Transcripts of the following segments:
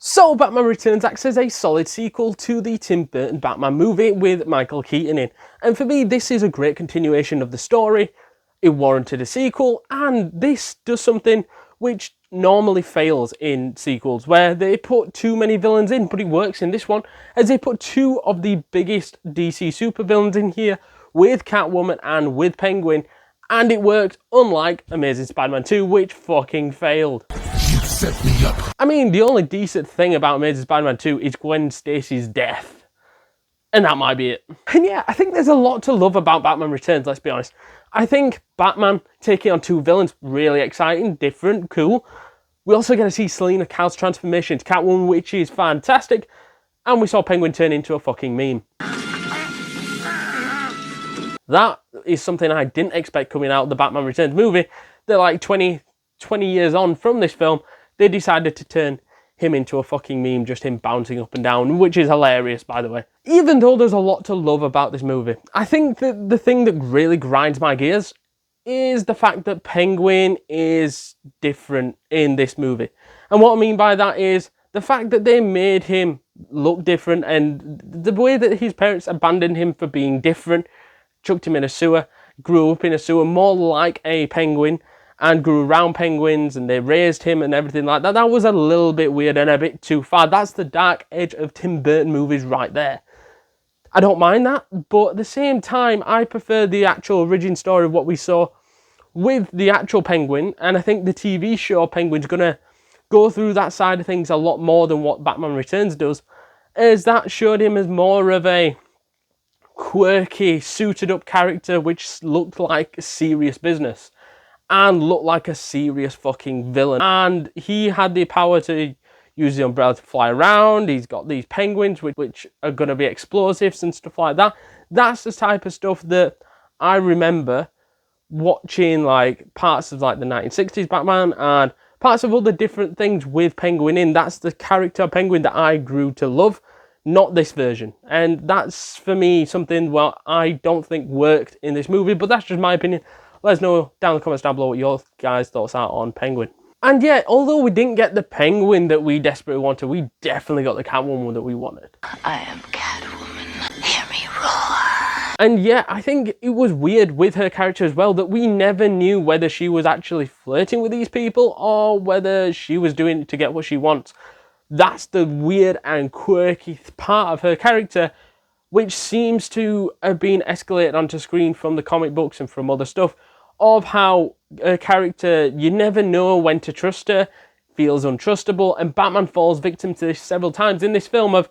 So Batman Returns acts as a solid sequel to the Tim Burton Batman movie with Michael Keaton in. And for me, this is a great continuation of the story. It warranted a sequel, and this does something which normally fails in sequels, where they put too many villains in, but it works in this one, as they put two of the biggest DC supervillains in here, with Catwoman and with Penguin, and it worked, unlike Amazing Spider-Man 2, which fucking failed. You set me up. I mean, the only decent thing about Amazing Spider-Man 2 is Gwen Stacy's death. And that might be it. And yeah, I think there's a lot to love about Batman Returns, let's be honest. I think Batman taking on two villains, really exciting, different, cool. We also get to see Selina Kyle's transformation to Catwoman, which is fantastic. And we saw Penguin turn into a fucking meme. That is something I didn't expect coming out of the Batman Returns movie. They're like 20 years on from this film, they decided to turn him into a fucking meme, just him bouncing up and down, which is hilarious, by the way. Even though there's a lot to love about this movie, I think that the thing that really grinds my gears is the fact that Penguin is different in this movie. And what I mean by that is the fact that they made him look different, and the way that his parents abandoned him for being different, chucked him in a sewer, grew up in a sewer more like a penguin, and grew around penguins, and they raised him and everything like that. That was a little bit weird and a bit too far. That's the dark edge of Tim Burton movies right there. I don't mind that, but at the same time, I prefer the actual origin story of what we saw with the actual Penguin, and I think the TV show Penguin's gonna go through that side of things a lot more than what Batman Returns does, as that showed him as more of a quirky, suited up character which looked like serious business. And looked like a serious fucking villain. And he had the power to use the umbrella to fly around. He's got these penguins which are going to be explosives and stuff like that. That's the type of stuff that I remember watching, like parts of like the 1960s Batman and parts of other different things with Penguin in. That's the character of Penguin that I grew to love, not this version. And that's for me something, well, I don't think worked in this movie, but that's just my opinion. Let us know down in the comments down below what your guys' thoughts are on Penguin. And yeah, although we didn't get the Penguin that we desperately wanted, we definitely got the Catwoman that we wanted. I am Catwoman. Hear me roar. And yeah, I think it was weird with her character as well that we never knew whether she was actually flirting with these people or whether she was doing it to get what she wants. That's the weird and quirky part of her character, which seems to have been escalated onto screen from the comic books and from other stuff, of how a character, you never know when to trust her, feels untrustable, and Batman falls victim to this several times in this film of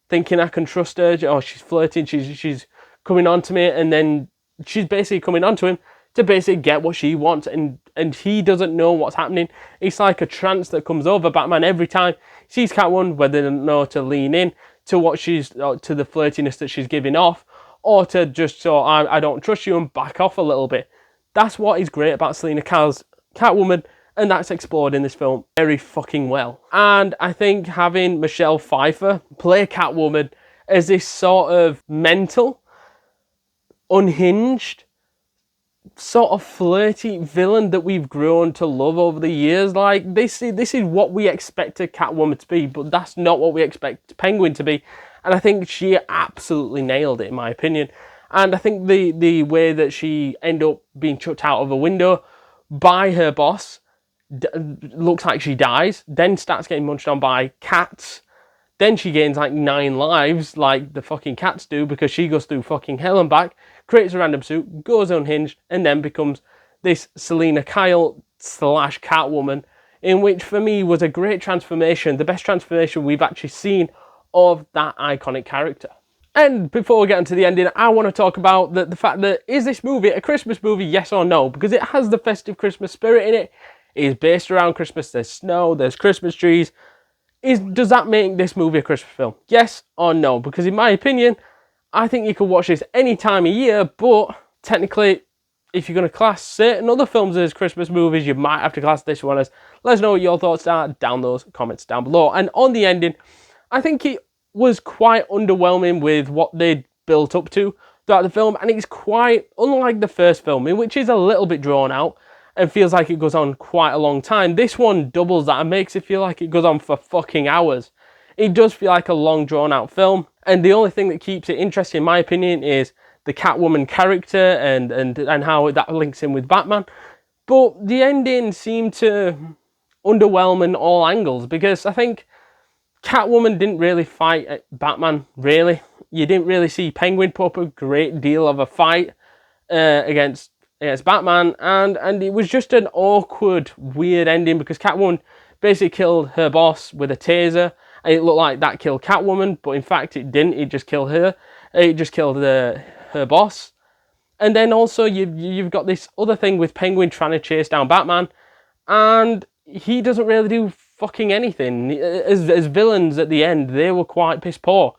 thinking I can trust her, oh, she's flirting, she's coming on to me, and then she's basically coming on to him to basically get what she wants, and he doesn't know what's happening. It's like a trance that comes over Batman every time he sees Catwoman, whether or not to lean in to what she's, to the flirtiness that she's giving off, or to just so I don't trust you and back off a little bit. That's what is great about Selina Kyle's Catwoman, and that's explored in this film very fucking well. And I think having Michelle Pfeiffer play Catwoman as this sort of mental, unhinged, sort of flirty villain that we've grown to love over the years, like this is what we expected Catwoman to be, but that's not what we expect Penguin to be. And I think she absolutely nailed it, in my opinion. And I think the way that she ended up being chucked out of a window by her boss, looks like she dies, then starts getting munched on by cats, then she gains like 9 lives like the fucking cats do, because she goes through fucking hell and back, creates a random suit, goes unhinged, and then becomes this Selina Kyle / Catwoman, in which for me was a great transformation, the best transformation we've actually seen of that iconic character. And before we get into the ending, I want to talk about the fact that, is this movie a Christmas movie, yes or no? Because it has the festive Christmas spirit in it. It is based around Christmas, there's snow, there's Christmas trees. Does that make this movie a Christmas film? Yes or no? Because in my opinion, I think you could watch this any time of year, but technically, if you're going to class certain other films as Christmas movies, you might have to class this one as. Let us know what your thoughts are down those comments down below. And on the ending, I think it was quite underwhelming with what they'd built up to throughout the film, and it's quite unlike the first film, in which is a little bit drawn out and feels like it goes on quite a long time. This one doubles that and makes it feel like it goes on for fucking hours. It does feel like a long drawn out film, and the only thing that keeps it interesting in my opinion is the Catwoman character and how that links in with Batman. But the ending seemed to underwhelm in all angles, because I think Catwoman didn't really fight Batman, really. You didn't really see Penguin put up a great deal of a fight against Batman, and it was just an awkward, weird ending, because Catwoman basically killed her boss with a taser, and it looked like that killed Catwoman, but in fact it didn't. It just killed her. It just killed her boss. And then also you've got this other thing with Penguin trying to chase down Batman, and he doesn't really do fucking anything. As villains at the end, they were quite piss poor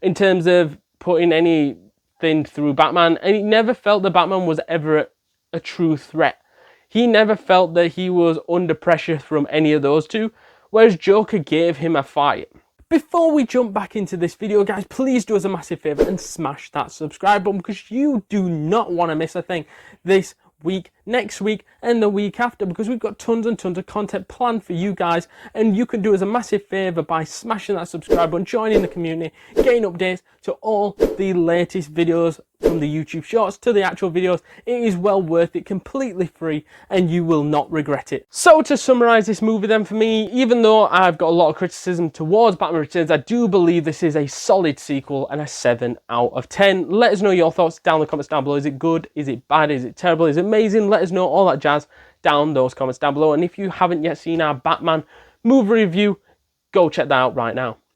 in terms of putting anything through Batman, and he never felt that Batman was ever a true threat. He never felt that he was under pressure from any of those two, whereas Joker gave him a fight. Before we jump back into this video, guys, please do us a massive favour and smash that subscribe button, because you do not want to miss a thing this week, next week, and the week after, because we've got tons and tons of content planned for you guys, and you can do us a massive favour by smashing that subscribe button, joining the community, getting updates to all the latest videos from the YouTube shorts to the actual videos. It is well worth it, completely free, and you will not regret it. So to summarise this movie then, for me, even though I've got a lot of criticism towards Batman Returns, I do believe this is a solid sequel and a 7 out of 10. Let us know your thoughts down in the comments down below. Is it good? Is it bad? Is it terrible? Is it amazing? Let us know all that jazz down those comments down below. And if you haven't yet seen our Batman movie review, go check that out right now.